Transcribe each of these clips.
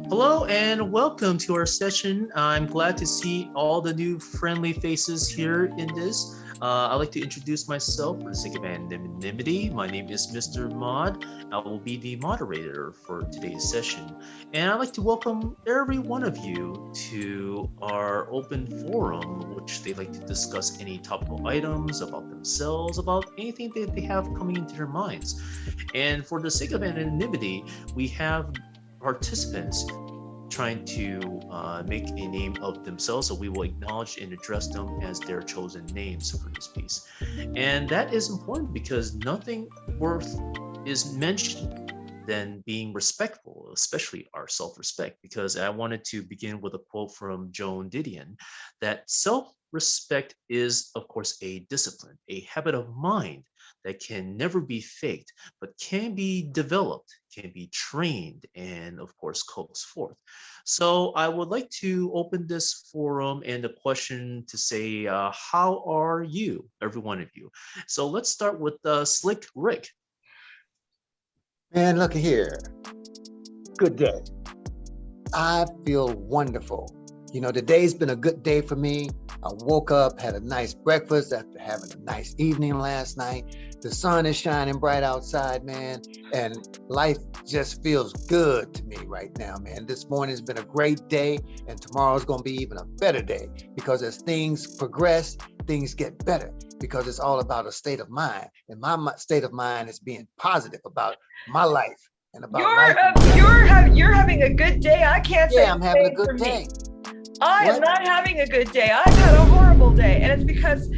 Hello and welcome to our session. I'm glad to see all the new friendly faces here in this. I'd like to introduce myself for the sake of anonymity. My name is Mr. Mod. I will be the moderator for today's session. And I'd like to welcome every one of you to our open forum, which they like to discuss any topical items about themselves, about anything that they have coming into their minds. And for the sake of anonymity, we have participants trying to make a name of themselves, so we will acknowledge and address them as their chosen names for this piece. And that is important because nothing worth is mentioned than being respectful, especially our self-respect, because I wanted to begin with a quote from Joan Didion that self-respect is, of course, a discipline, a habit of mind that can never be faked, but can be developed, can be trained, and of course, coaxed forth. So I would like to open this forum and the question to say, how are you, every one of you? So let's start with Slick Rick. Man, look here. Good day. I feel wonderful. You know, today's been a good day for me. I woke up, had a nice breakfast after having a nice evening last night. The sun is shining bright outside, man, and life just feels good to me right now, man. This morning's been a great day, and tomorrow's going to be even a better day because as things progress, things get better because it's all about a state of mind. And my state of mind is being positive about my life and about you're having a good day. I can't say I'm having a good day. I am not having a good day. I've had a horrible day, and it's because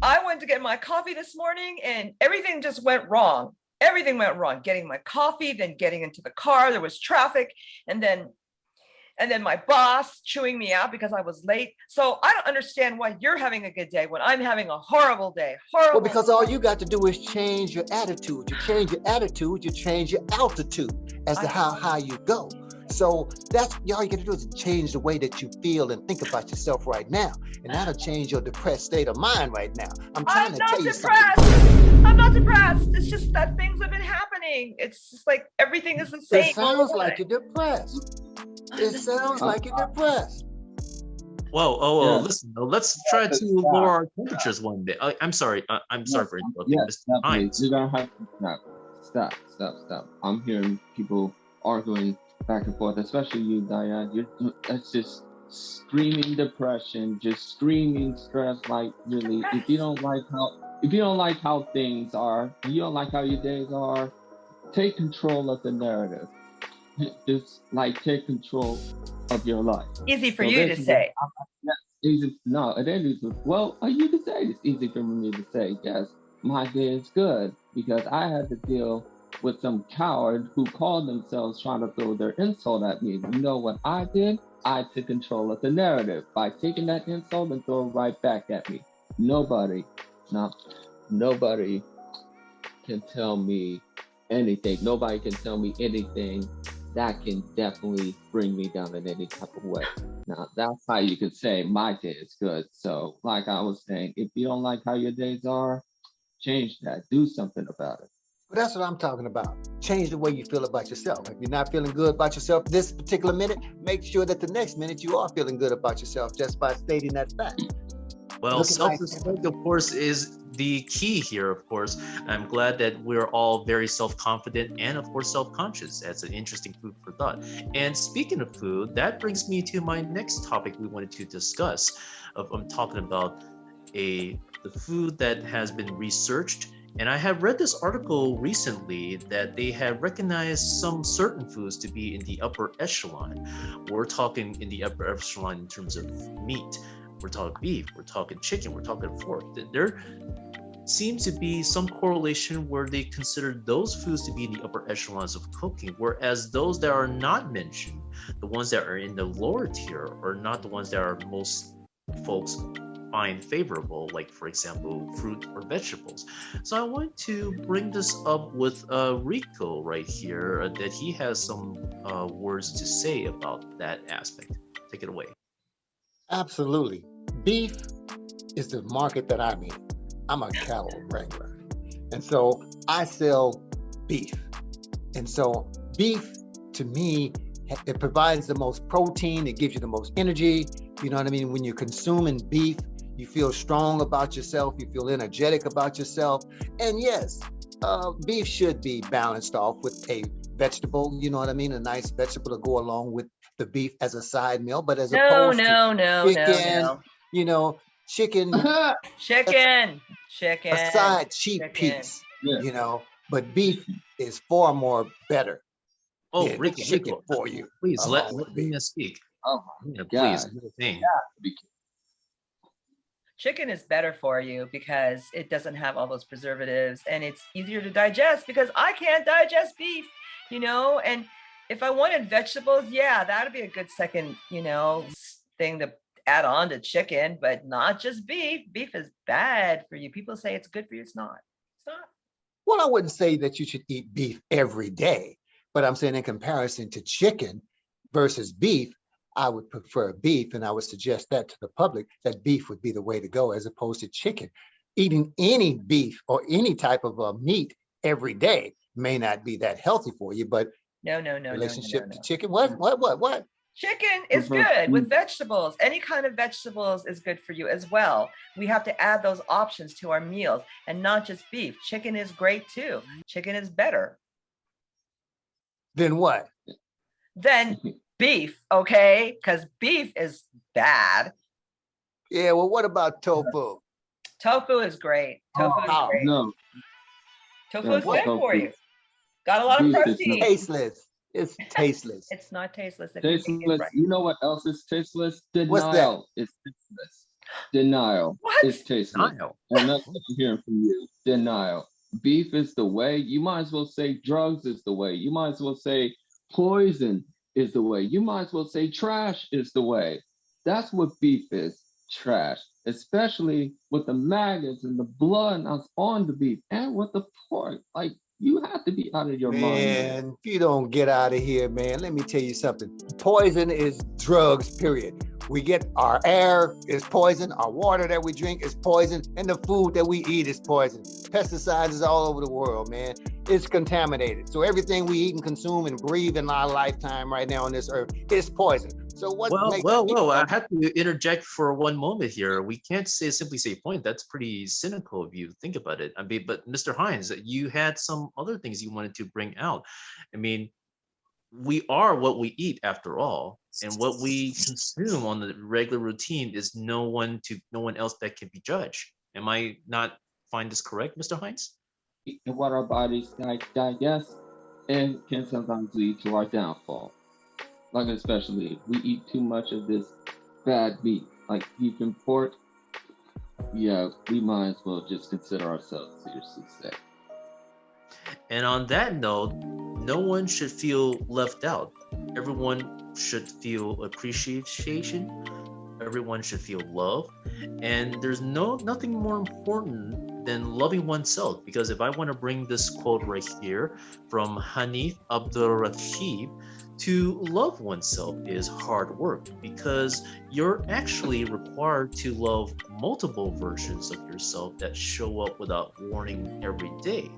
I went to get my coffee this morning and everything just went wrong. Everything went wrong. Getting my coffee, then getting into the car, there was traffic, and then my boss chewing me out because I was late. So I don't understand why you're having a good day when I'm having a horrible day. Well, because all you got to do is change your attitude. You change your attitude, you change your altitude as to how high you go. So that's all you got to do is change the way that you feel and think about yourself right now. And that'll change your depressed state of mind right now. I'm trying to tell you something. I'm not depressed. It's just that things have been happening. It's just like everything is the same. It sounds like you're depressed. It sounds like you're depressed. Whoa, listen, let's try to lower our temperatures one day. I'm sorry for interrupting. You don't have to stop. I'm hearing people arguing back and forth, especially you, Diane. That's just screaming depression, just screaming stress. Like really, if you don't like how things are, you don't like how your days are, take control of the narrative. Just like take control of your life. Easy for you to say. Easy. No, it ain't easy. Well, you can say it's easy for me to say. Yes, my day is good because I had to deal with some coward who called themselves trying to throw their insult at me. You know what I did? I took control of the narrative by taking that insult and throw it right back at me. Nobody can tell me anything. Nobody can tell me anything that can definitely bring me down in any type of way. Now, that's how you can say my day is good. So, like I was saying, if you don't like how your days are, change that. Do something about it. But that's what I'm talking about. Change the way you feel about yourself. If you're not feeling good about yourself this particular minute, make sure that the next minute you are feeling good about yourself just by stating that fact. Well, self-respect, of course, is the key here, of course. I'm glad that we're all very self-confident and, of course, self-conscious. That's an interesting food for thought. And speaking of food, that brings me to my next topic we wanted to discuss. I'm talking about the food that has been researched. And I have read this article recently that they have recognized some certain foods to be in the upper echelon. We're talking in the upper echelon in terms of meat. We're talking beef, we're talking chicken, we're talking pork. There seems to be some correlation where they consider those foods to be in the upper echelons of cooking, whereas those that are not mentioned, the ones that are in the lower tier, are not the ones that are most folks find favorable, like for example, fruit or vegetables. So I want to bring this up with Rico right here, that he has some words to say about that aspect. Take it away. Absolutely. Beef is the market that I'm in. I'm a cattle wrangler. And so I sell beef. And so beef to me It provides the most protein. It gives you the most energy. You know what I mean? When you're consuming beef, you feel strong about yourself. You feel energetic about yourself. And yes, beef should be balanced off with a vegetable. You know what I mean? A nice vegetable to go along with the beef as a side meal. But as opposed to chicken, you know, chicken, chicken, a side cheap chicken. piece, you know, but beef is far more better Oh, than Rico, chicken Rico, for you. please let along with me beef. speak. Oh my Yeah, God. please, little thing. Chicken is better for you because it doesn't have all those preservatives and it's easier to digest because I can't digest beef, you know, and if I wanted vegetables, yeah, that'd be a good second, you know, thing to add on to chicken, but not just beef. Beef is bad for you. People say it's good for you. It's not. It's not. Well, I wouldn't say that you should eat beef every day, but I'm saying in comparison to chicken versus beef, I would prefer beef, and I would suggest that to the public, that beef would be the way to go as opposed to chicken. Eating any beef or any type of meat every day may not be that healthy for you, but No. relationship to chicken, what? Chicken is good with vegetables. Any kind of vegetables is good for you as well. We have to add those options to our meals and not just beef. Chicken is great too. Chicken is better. Then what? Then beef, okay? Because beef is bad. Yeah, well, what about tofu? Tofu is great. Tofu is great. No. Tofu is good for you. Got a lot of Beef is protein. Tasteless. It's tasteless. It's not tasteless. If Tasteless. you right. You know what else is tasteless? What's that? Denial is tasteless. Denial What? is tasteless. Denial. And that's what I'm hearing from you. Denial. Beef is the way. You might as well say drugs is the way. You might as well say poison is the way. You might as well say trash is the way. That's what beef is. Trash. Especially with the maggots and the blood on the beef and with the pork. Like, you have to be out of your mind. Man, if you don't get out of here, man, let me tell you something. Poison is drugs, period. We get our air is poison, our water that we drink is poison, and the food that we eat is poison. Pesticides is all over the world, man. It's contaminated. So everything we eat and consume and breathe in our lifetime right now on this earth is poison. So what Well, I have to interject for one moment here. We can't simply say point. That's pretty cynical of you to think about it. I mean, but Mr. Hines, you had some other things you wanted to bring out. I mean, we are what we eat after all, and what we consume on the regular routine is no one else that can be judged. Am I not find this correct, Mr. Hines? And what our bodies digest and can sometimes lead to our downfall. Like, especially if we eat too much of this bad meat, like beef and pork, yeah, we might as well just consider ourselves seriously sick. And on that note, no one should feel left out. Everyone should feel appreciation. Everyone should feel love. And there's nothing more important than loving oneself. Because if I want to bring this quote right here from Hanif Abdurrahim, to love oneself is hard work, because you're actually required to love multiple versions of yourself that show up without warning every day.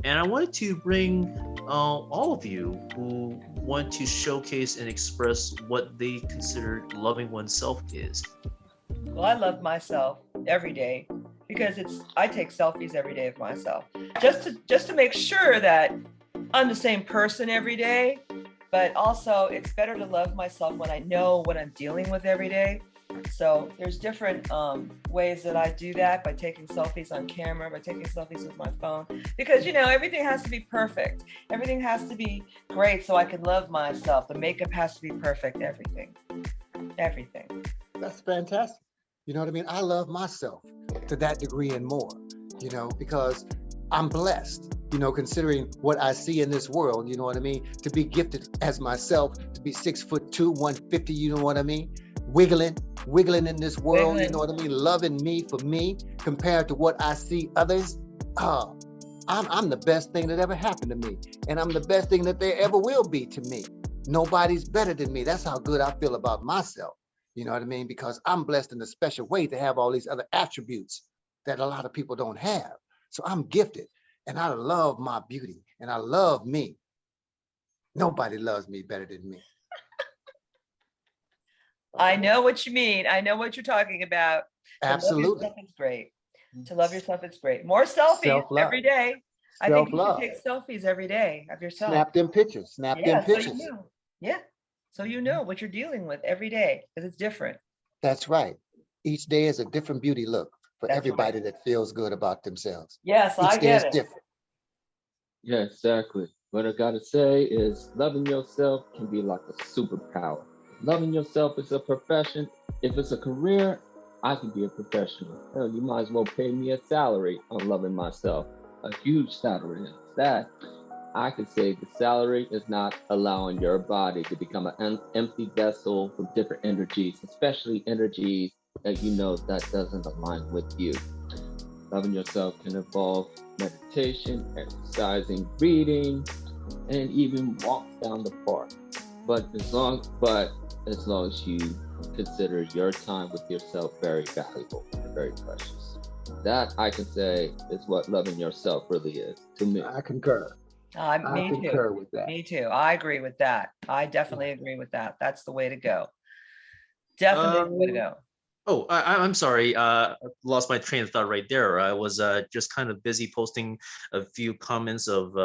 And I wanted to bring all of you who want to showcase and express what they consider loving oneself is. Well, I love myself every day because I take selfies every day of myself just to make sure that I'm the same person every day. But also, it's better to love myself when I know what I'm dealing with every day. So there's different ways that I do that, by taking selfies on camera, by taking selfies with my phone, because, you know, everything has to be perfect. Everything has to be great so I can love myself. The makeup has to be perfect, everything. That's fantastic. You know what I mean? I love myself to that degree and more, you know, because I'm blessed, you know, considering what I see in this world, you know what I mean? To be gifted as myself, to be 6'2", 150, you know what I mean? Wiggling in this world, you know what I mean? Loving me for me compared to what I see others. I'm the best thing that ever happened to me. And I'm the best thing that there ever will be to me. Nobody's better than me. That's how good I feel about myself. You know what I mean? Because I'm blessed in a special way to have all these other attributes that a lot of people don't have. So I'm gifted, and I love my beauty, and I love me. Nobody loves me better than me. I know what you mean. I know what you're talking about. To love Absolutely. yourself is great. To love yourself is great. More selfies Self-love. every day. I think you should Self-love. take selfies every day of yourself. Snap them pictures. Snap Yeah, them so pictures. you know. Yeah. So you know what you're dealing with every day because it's different. That's right. Each day is a different beauty look for That's everybody right. that feels good about themselves. Yes, I Each day is get it. different. Yeah, exactly. What I gotta say is loving yourself can be like a superpower. Loving yourself is a profession. If it's a career, I could be a professional. Hell, you might as well pay me a salary on loving myself. A huge salary. That I could say the salary is not allowing your body to become an empty vessel with different energies, especially energies that you know that doesn't align with you. Loving yourself can involve meditation, exercising, reading, and even walks down the park. But as long as you consider your time with yourself very valuable and very precious. That I can say is what loving yourself really is to me. I concur. I Me concur too. with that. Me too. I agree with that. I definitely agree with that. That's the way to go. Definitely the way to go. Oh, I'm sorry. Lost my train of thought right there. I was just kind of busy posting a few comments of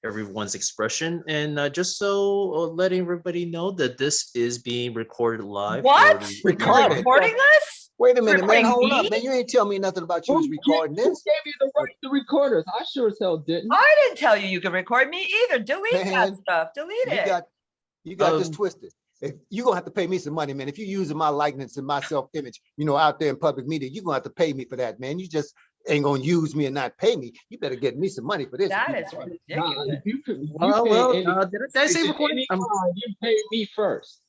everyone's expression, and just so letting everybody know that this is being recorded live. What? Recorded? You're recording us? Wait a minute, man. Recording Hold me? up, man. You ain't tell me nothing about you was recording Who this. gave you the right to record us? I sure as hell didn't. I didn't tell you could record me either. Delete that Man, stuff. Delete it. You got this twisted. If you're gonna have to pay me some money, man. If you're using my likeness and my self-image, out there in public media, you're gonna have to pay me for that, man. You just ain't gonna use me and not pay me. You better get me some money for this. That is ridiculous. Did I say recording? You pay me first.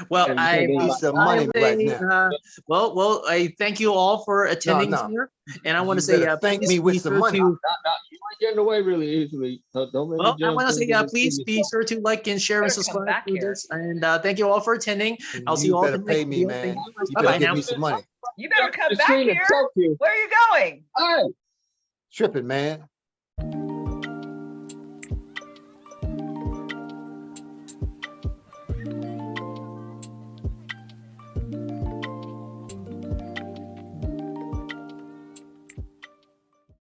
Well, And I need some money right now. Well, I thank you all for attending No. here, and I want to You say, better thank please me with be some sure money. to- You ain't getting away really easily. So don't let me Well, I jump want to say, in and please see be yourself. sure to like and share and Better come subscribe back to here. this. And thank you all for attending. I'll see you You all better in the next pay me, video. man. Thank You Bye better bye give now. me some money. You better come back Katrina, here. thank you. Where are you going? Hey. Tripping, man.